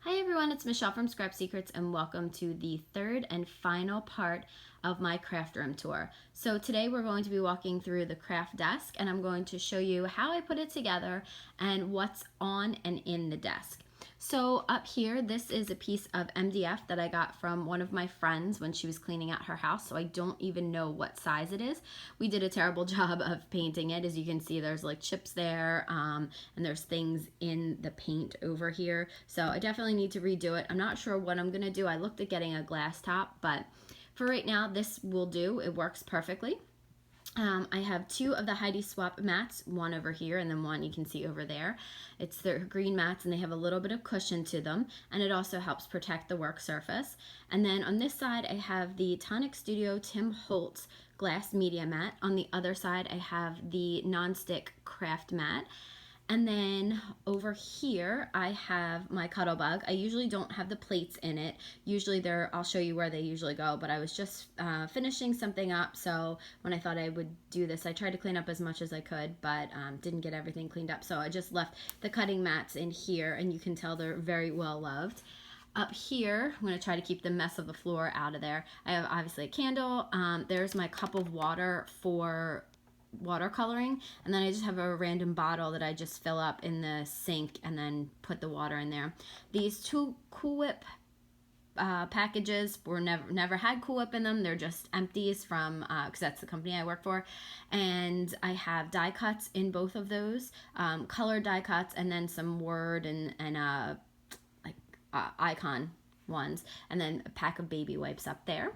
Hi everyone, it's Michelle from Scrap Secrets and welcome to the third and final part of my craft room tour. So today we're going to be walking through the craft desk and I'm going to show you how I put it together and what's on and in the desk. So up here, this is a piece of MDF that I got from one of my friends when she was cleaning out her house, so I don't even know what size it is. We did a terrible job of painting it. As you can see, there's like chips there, and there's things in the paint over here. So I definitely need to redo it. I'm not sure what I'm gonna do. I looked at getting a glass top, but for right now, this will do. It works perfectly. I have two of the Heidi Swap mats, one over here and then one you can see over there. It's their green mats and they have a little bit of cushion to them, and it also helps protect the work surface. And then on this side I have the Tonic Studio Tim Holtz glass media mat. On the other side I have the non-stick craft mat. And then over here, I have my Cuttlebug. I usually don't have the plates in it. Usually I'll show you where they usually go, but I was just finishing something up. So when I thought I would do this, I tried to clean up as much as I could, but didn't get everything cleaned up. So I just left the cutting mats in here, and you can tell they're very well loved. Up here, I'm going to try to keep the mess of the floor out of there. I have obviously a candle. There's my cup of water for watercoloring, and then I just have a random bottle that I just fill up in the sink and then put the water in there. These two Cool Whip packages were never had Cool Whip in them. They're just empties from because that's the company I work for, and I have die cuts in both of those, colored die cuts, and then some word and icon ones, and then a pack of baby wipes up there.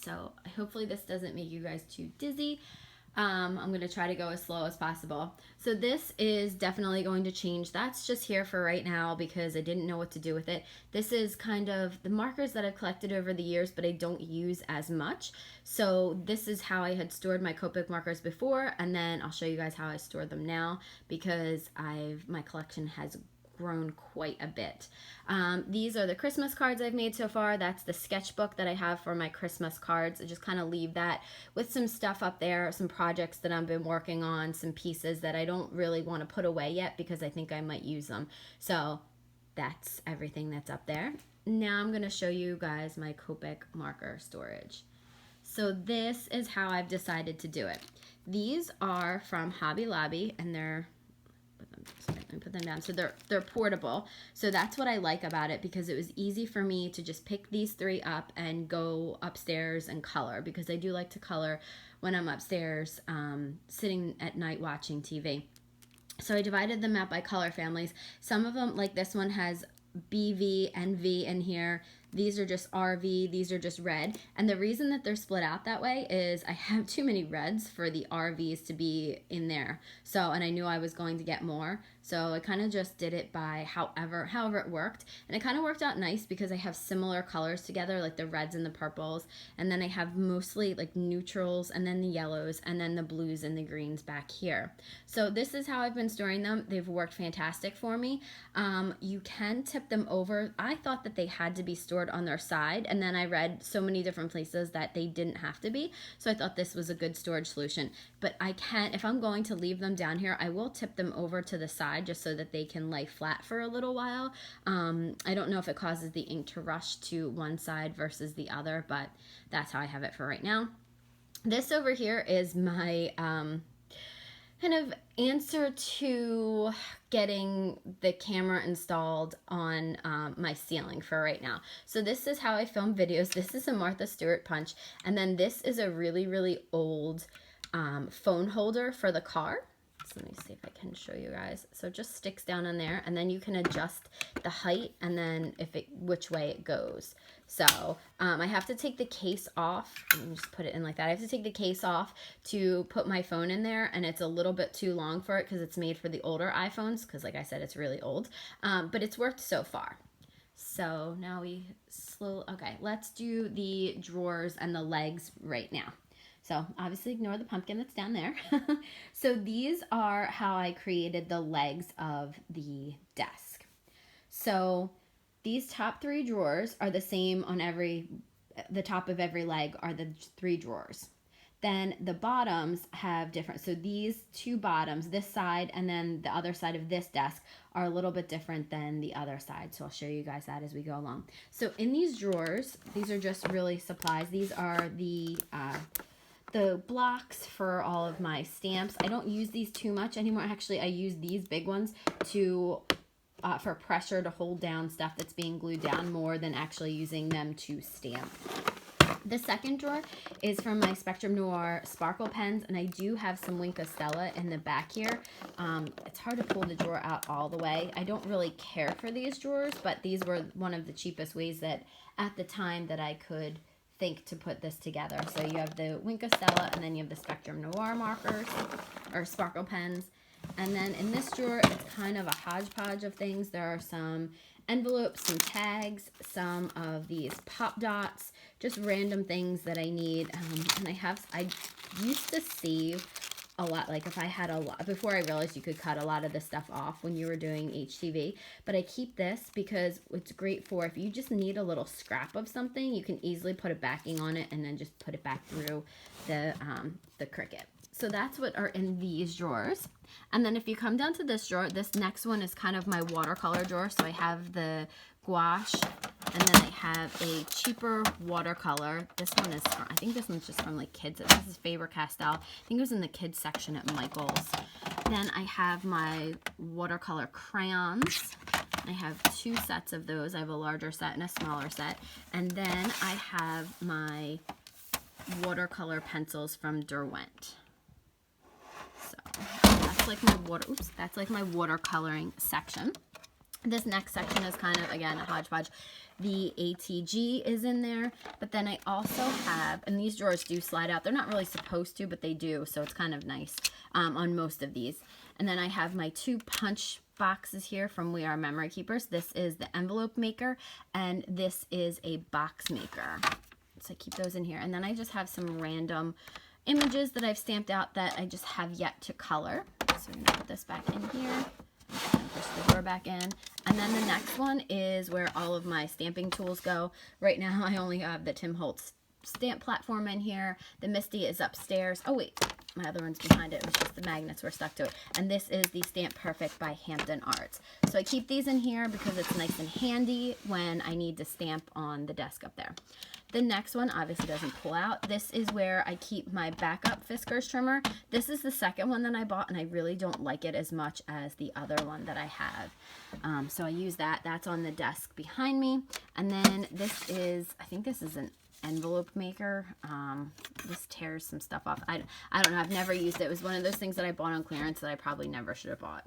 So hopefully this doesn't make you guys too dizzy. I'm going to try to go as slow as possible. So this is definitely going to change. That's just here for right now because I didn't know what to do with it. This is kind of the markers that I've collected over the years, but I don't use as much. So this is how I had stored my Copic markers before, and then I'll show you guys how I store them now because my collection has grown quite a bit. These are the Christmas cards I've made so far. That's the sketchbook that I have for my Christmas cards. I just kind of leave that with some stuff up there, some projects that I've been working on, some pieces that I don't really want to put away yet because I think I might use them. So that's everything that's up there. Now I'm going to show you guys my Copic marker storage. So this is how I've decided to do it. These are from Hobby Lobby, and let me put them down. So they're portable. So that's what I like about it, because it was easy for me to just pick these three up and go upstairs and color, because I do like to color when I'm upstairs sitting at night watching TV. So I divided them up by color families. Some of them, like this one, has BV and V in here. These are just RV, these are just red. And the reason that they're split out that way is I have too many reds for the RVs to be in there. So, and I knew I was going to get more. So I kind of just did it by however it worked. And it kind of worked out nice because I have similar colors together, like the reds and the purples. And then I have mostly like neutrals, and then the yellows, and then the blues and the greens back here. So this is how I've been storing them. They've worked fantastic for me. You can tip them over. I thought that they had to be stored on their side, and then I read so many different places that they didn't have to be, so I thought this was a good storage solution. But I can, if I'm going to leave them down here, I will tip them over to the side just so that they can lay flat for a little while. I don't know if it causes the ink to rush to one side versus the other, but that's how I have it for right now. This over here is my kind of answer to getting the camera installed on my ceiling for right now. So this is how I film videos. This is a Martha Stewart punch, and then this is a really, really old phone holder for the car. So let me see if I can show you guys. So it just sticks down in there, and then you can adjust the height and then which way it goes. So I have to take the case off. Let me just put it in like that. I have to take the case off to put my phone in there, and it's a little bit too long for it because it's made for the older iPhones, because like I said, it's really old. But it's worked so far. So now okay, let's do the drawers and the legs right now. So obviously ignore the pumpkin that's down there. So these are how I created the legs of the desk. So these top three drawers are the same on the top of every leg are the three drawers. Then the bottoms have different, so these two bottoms, this side and then the other side of this desk, are a little bit different than the other side. So I'll show you guys that as we go along. So in these drawers, these are just really supplies. These are the blocks for all of my stamps. I don't use these too much anymore. Actually, I use these big ones to for pressure to hold down stuff that's being glued down more than actually using them to stamp. The second drawer is from my Spectrum Noir sparkle pens, and I do have some Wink of Stella in the back here. It's hard to pull the drawer out all the way. I don't really care for these drawers, but these were one of the cheapest ways that at the time that I could think to put this together. So you have the Wink of Stella, and then you have the Spectrum Noir markers or sparkle pens. And then in this drawer, it's kind of a hodgepodge of things. There are some envelopes, some tags, some of these pop dots, just random things that I need. And I used to save a lot, like if I had a lot, before I realized you could cut a lot of this stuff off when you were doing HTV, but I keep this because it's great for if you just need a little scrap of something, you can easily put a backing on it and then just put it back through the Cricut. So that's what are in these drawers. And then if you come down to this drawer, this next one is kind of my watercolor drawer. So I have the gouache, and then I have a cheaper watercolor. This one is from, I think this one's just from like kids. This is Faber-Castell. I think it was in the kids section at Michael's. Then I have my watercolor crayons. I have two sets of those. I have a larger set and a smaller set. And then I have my watercolor pencils from Derwent. That's like my that's like my watercoloring section. This next section is kind of, again, a hodgepodge. The ATG is in there, but then I also have, and these drawers do slide out. They're not really supposed to, but they do, so it's kind of nice on most of these. And then I have my two punch boxes here from We Are Memory Keepers. This is the envelope maker, and this is a box maker. So I keep those in here. And then I just have some random images that I've stamped out that I just have yet to color. So we're gonna put this back in here and push the drawer back in. And then the next one is where all of my stamping tools go. Right now I only have the Tim Holtz stamp platform in here. The Misty is upstairs. Oh wait, my other one's behind it. It was just the magnets were stuck to it. And this is the Stamp Perfect by Hampton Arts. So I keep these in here because it's nice and handy when I need to stamp on the desk up there. The next one obviously doesn't pull out. This is where I keep my backup Fiskars trimmer. This is the second one that I bought, and I really don't like it as much as the other one that I have. So I use that. That's on the desk behind me. And then this is, I think this is an envelope maker. This tears some stuff off. I don't know. I've never used it. It was one of those things that I bought on clearance that I probably never should have bought.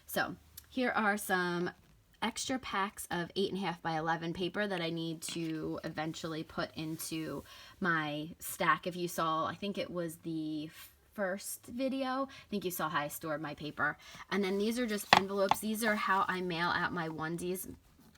So here are some extra packs of 8.5 by 11 paper that I need to eventually put into my stack. If you saw, I think it was the first video, I think you saw how I stored my paper. And then these are just envelopes. These are how I mail out my onesies.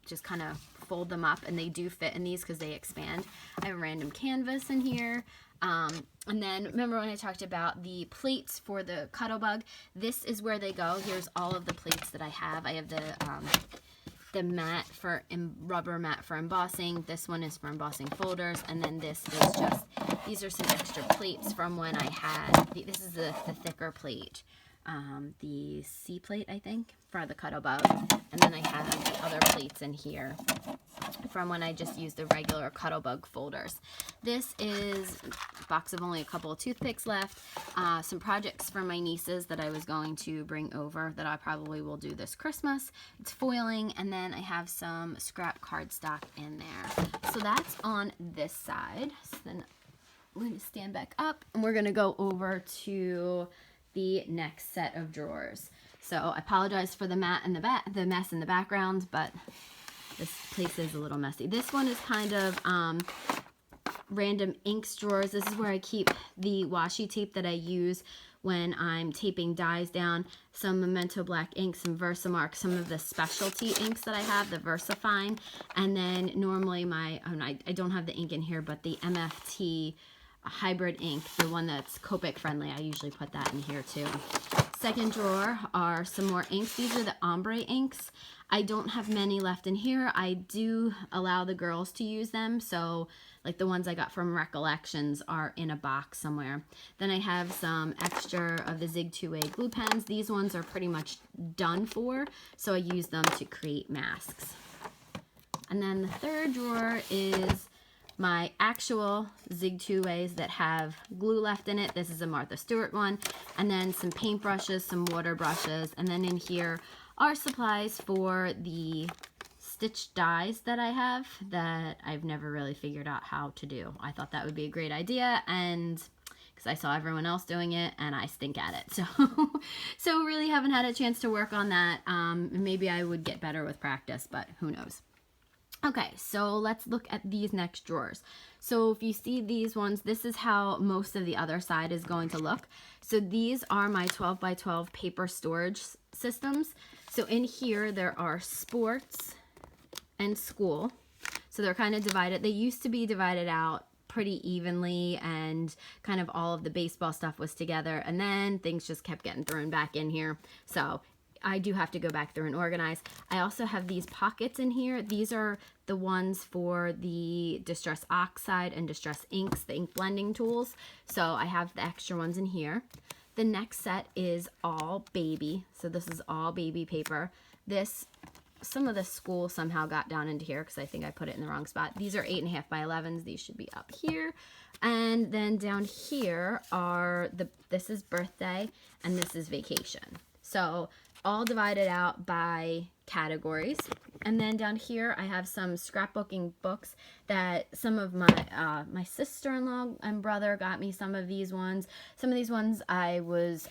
Just kind of fold them up, and they do fit in these because they expand. I have random canvas in here. And then remember when I talked about the plates for the Cuttlebug? This is where they go. Here's all of the plates that I have. I have the mat for rubber mat for embossing. This one is for embossing folders, and then this is just, these are some extra plates from when I had, this is the thicker plate, the C plate, I think, for the Cuttlebug, and then I have the other plates in here from when I just used the regular Cuttlebug folders. This is a box of only a couple of toothpicks left, some projects for my nieces that I was going to bring over that I probably will do this Christmas. It's foiling, and then I have some scrap cardstock in there. So that's on this side. So then I'm going to stand back up, and we're going to go over to the next set of drawers. So I apologize for the mess in the background, but this place is a little messy. This one is kind of random inks drawers. This is where I keep the washi tape that I use when I'm taping dies down, some Memento Black ink, some Versamark, some of the specialty inks that I have, the VersaFine, and then normally my, I don't have the ink in here, but the MFT hybrid ink, the one that's Copic friendly, I usually put that in here too. second drawer are some more inks. These are the ombre inks. I don't have many left in here. I do allow the girls to use them, so like the ones I got from Recollections are in a box somewhere. Then I have some extra of the Zig 2A glue pens. These ones are pretty much done for, so I use them to create masks. And then the third drawer is my actual Zig 2As that have glue left in it. This is a Martha Stewart one. And then some paintbrushes, some water brushes. And then in here are supplies for the stitch dies that I have that I've never really figured out how to do. I thought that would be a great idea, and because I saw everyone else doing it and I stink at it. So really haven't had a chance to work on that. Maybe I would get better with practice, but who knows. Okay, so let's look at these next drawers. So if you see these ones, this is how most of the other side is going to look. So these are my 12 by 12 paper storage systems. So in here there are sports and school. So they're kind of divided. They used to be divided out pretty evenly, and kind of all of the baseball stuff was together, and then things just kept getting thrown back in here. So I do have to go back through and organize. I also have these pockets in here. These are the ones for the Distress Oxide and Distress Inks, the ink blending tools. So I have the extra ones in here. The next set is all baby. So this is all baby paper. Some of the school somehow got down into here because I think I put it in the wrong spot. These are 8.5 by 11s. These should be up here. And then down here are this is birthday and this is vacation. So all divided out by categories. And then down here I have some scrapbooking books that some of my sister-in-law and brother got me. Some of these ones I was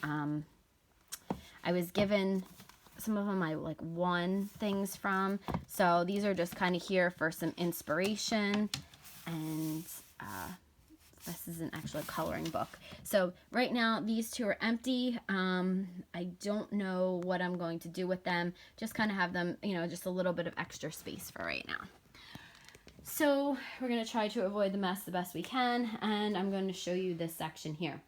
given. Some of them I like won things from. So these are just kind of here for some inspiration. And this is an actual coloring book. So right now these two are empty. I don't know what I'm going to do with them. Just kind of have them, just a little bit of extra space for right now. So we're going to try to avoid the mess the best we can. And I'm going to show you this section here.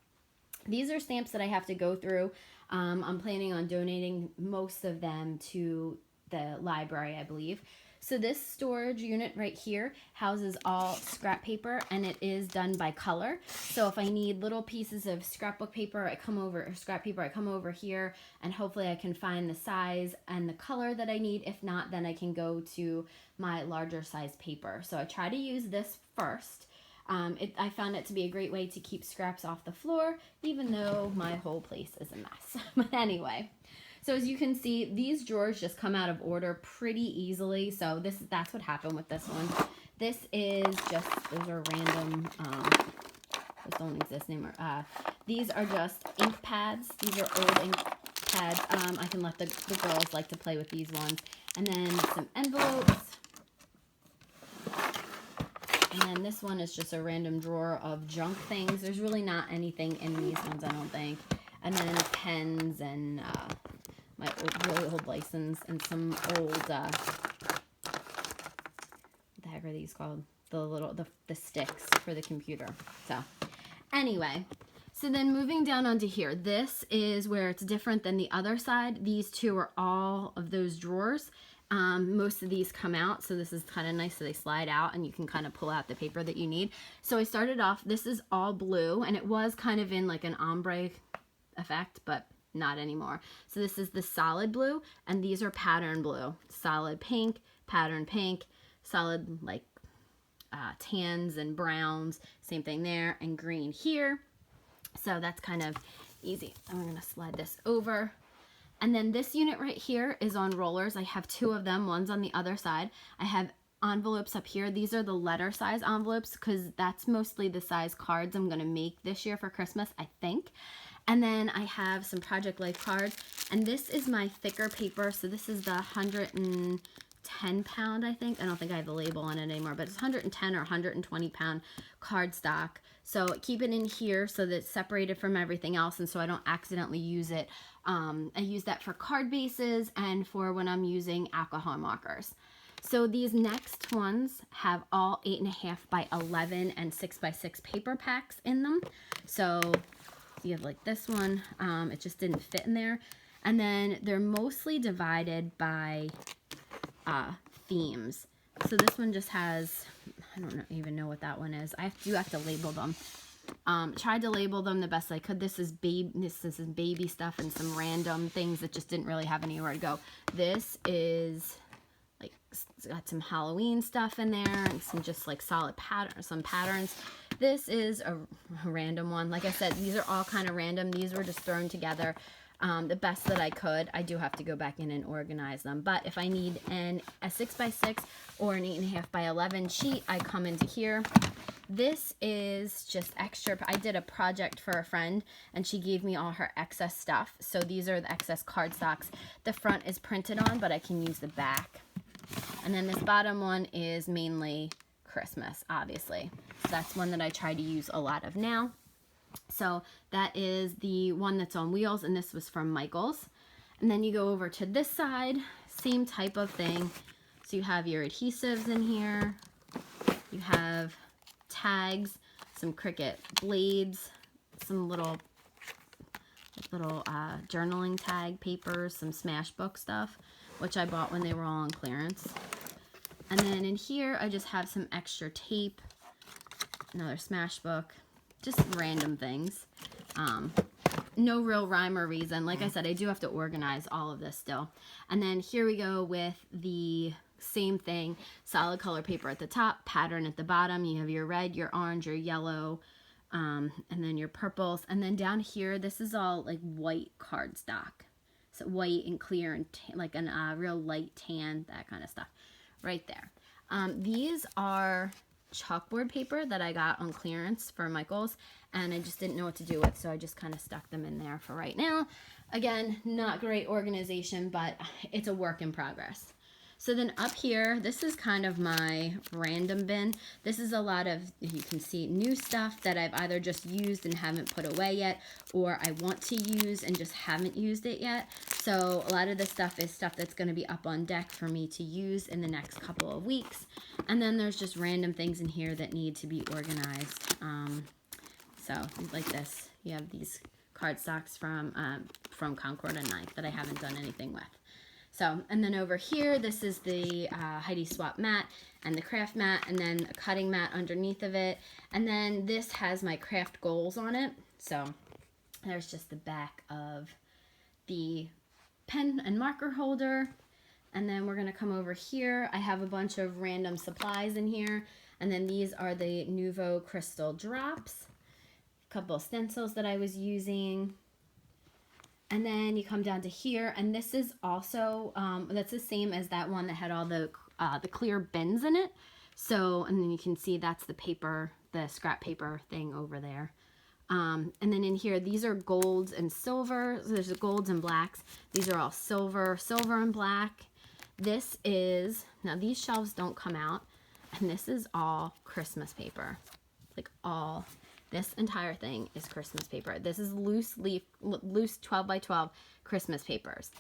These are stamps that I have to go through. I'm planning on donating most of them to the library, I believe. So this storage unit right here houses all scrap paper, and it is done by color. So if I need little pieces of scrapbook paper, I come over here, and hopefully I can find the size and the color that I need. If not, then I can go to my larger size paper. So I try to use this first. I found it to be a great way to keep scraps off the floor, even though my whole place is a mess. But anyway, so as you can see, these drawers just come out of order pretty easily. So that's what happened with this one. This is just, those are random, those don't exist anymore. These are just ink pads. These are old ink pads. I can let the girls like to play with these ones. And then some envelopes. And then this one is just a random drawer of junk things. There's really not anything in these ones, I don't think. And then pens and my really old license and some old, what the heck are these called? The sticks for the computer. So anyway, so then moving down onto here, this is where it's different than the other side. These two are all of those drawers. Most of these come out, so this is kind of nice. So they slide out and you can kind of pull out the paper that you need. So I started off, this is all blue, and it was kind of in like an ombre effect, but not anymore. So this is the solid blue, and these are pattern blue. Solid pink, pattern pink, solid like tans and browns, same thing there, and green here. So that's kind of easy. And we're going to slide this over. And then this unit right here is on rollers. I have two of them. One's on the other side. I have envelopes up here. These are the letter size envelopes because that's mostly the size cards I'm going to make this year for Christmas, I think. And then I have some Project Life cards. And this is my thicker paper. So this is the 110 pound, I think. I don't think I have the label on it anymore, but it's 110 or 120 pound cardstock. So keep it in here so that it's separated from everything else, and so I don't accidentally use it. I use that for card bases and for when I'm using alcohol markers. So these next ones have all 8.5 by 11 and 6 by 6 paper packs in them. So you have like this one, it just didn't fit in there. And then they're mostly divided by themes. So this one just has, I don't even know what that one is. I do have to label them. Tried to label them the best I could. This is baby stuff and some random things that just didn't really have anywhere to go. This is like, it's got some Halloween stuff in there and some just like solid some patterns. This is a random one. Like I said, these are all kind of random. These were just thrown together the best that I could. I do have to go back in and organize them. But if I need a 6x6 or an 8.5 by 11 sheet, I come into here. This is just extra. I did a project for a friend and she gave me all her excess stuff. So these are the excess cardstocks. The front is printed on, but I can use the back. And then this bottom one is mainly Christmas, obviously. So that's one that I try to use a lot of now. So that is the one that's on wheels, and this was from Michaels. And then you go over to this side, same type of thing. So you have your adhesives in here. You have tags, some Cricut blades, some little journaling tag papers, some Smashbook stuff, which I bought when they were all on clearance. And then in here, I just have some extra tape, another Smashbook, just random things. No real rhyme or reason. Like I said, I do have to organize all of this still. And then here we go with the same thing, solid color paper at the top, pattern at the bottom. You have your red, your orange, your yellow, and then your purples. And then down here, this is all like white cardstock. So white and clear and like a real light tan, that kind of stuff right there. These are chalkboard paper that I got on clearance for Michaels, and I just didn't know what to do with, so I just kind of stuck them in there for right now. Again, not great organization, but it's a work in progress. So then up here, this is kind of my random bin. This is a lot of, you can see, new stuff that I've either just used and haven't put away yet, or I want to use and just haven't used it yet. So a lot of this stuff is stuff that's going to be up on deck for me to use in the next couple of weeks. And then there's just random things in here that need to be organized. So like this, you have these cardstocks from Concord and Ninth that I haven't done anything with. So, and then over here, this is the Heidi Swapp mat and the craft mat, and then a cutting mat underneath of it. And then this has my craft goals on it. So there's just the back of the pen and marker holder. And then we're going to come over here. I have a bunch of random supplies in here. And then these are the Nuvo Crystal Drops. A couple of stencils that I was using. And then you come down to here, and this is also, that's the same as that one that had all the clear bins in it. So, and then you can see that's the paper, the scrap paper thing over there. And then in here, these are golds and silver. So there's the golds and blacks. These are all silver and black. This is, now these shelves don't come out, and this is all Christmas paper, like all. This entire thing is Christmas paper. This is loose 12 by 12 Christmas papers.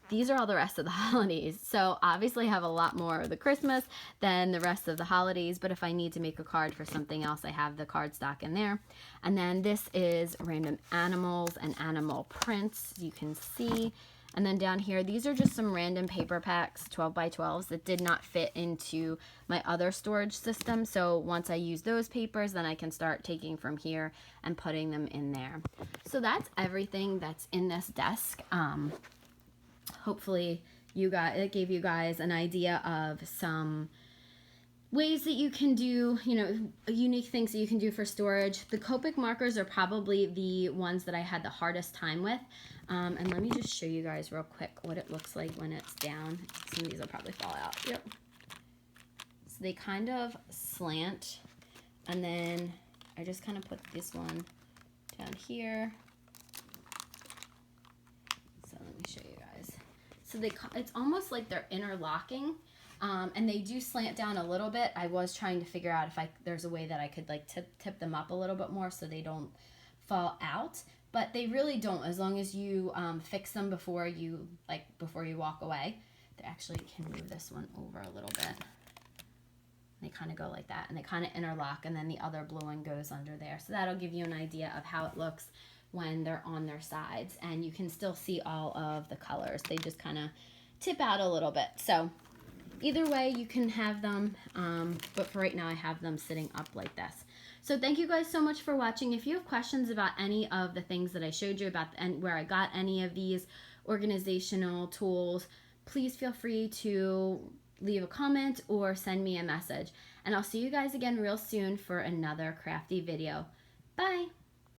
These are all the rest of the holidays. So obviously I have a lot more of the Christmas than the rest of the holidays, but if I need to make a card for something else, I have the cardstock in there. And then this is random animals and animal prints, you can see. And then down here, these are just some random paper packs, 12 by 12s, that did not fit into my other storage system. So once I use those papers, then I can start taking from here and putting them in there. So that's everything that's in this desk. Hopefully it gave you guys an idea of some ways that you can do, unique things that you can do for storage. The Copic markers are probably the ones that I had the hardest time with. And let me just show you guys real quick what it looks like when it's down. Some of these will probably fall out. Yep. So they kind of slant, and then I just kind of put this one down here. So let me show you guys. So it's almost like they're interlocking. And they do slant down a little bit. I was trying to figure out if there's a way that I could like tip them up a little bit more so they don't fall out, but they really don't, as long as you fix them before you walk away. They actually can move this one over a little bit. They kind of go like that, and they kind of interlock, and then the other blue one goes under there. So that'll give you an idea of how it looks when they're on their sides, and you can still see all of the colors. They just kind of tip out a little bit. So either way you can have them, but for right now I have them sitting up like this. So thank you guys so much for watching. If you have questions about any of the things that I showed you about and where I got any of these organizational tools, please feel free to leave a comment or send me a message. And I'll see you guys again real soon for another crafty video. Bye!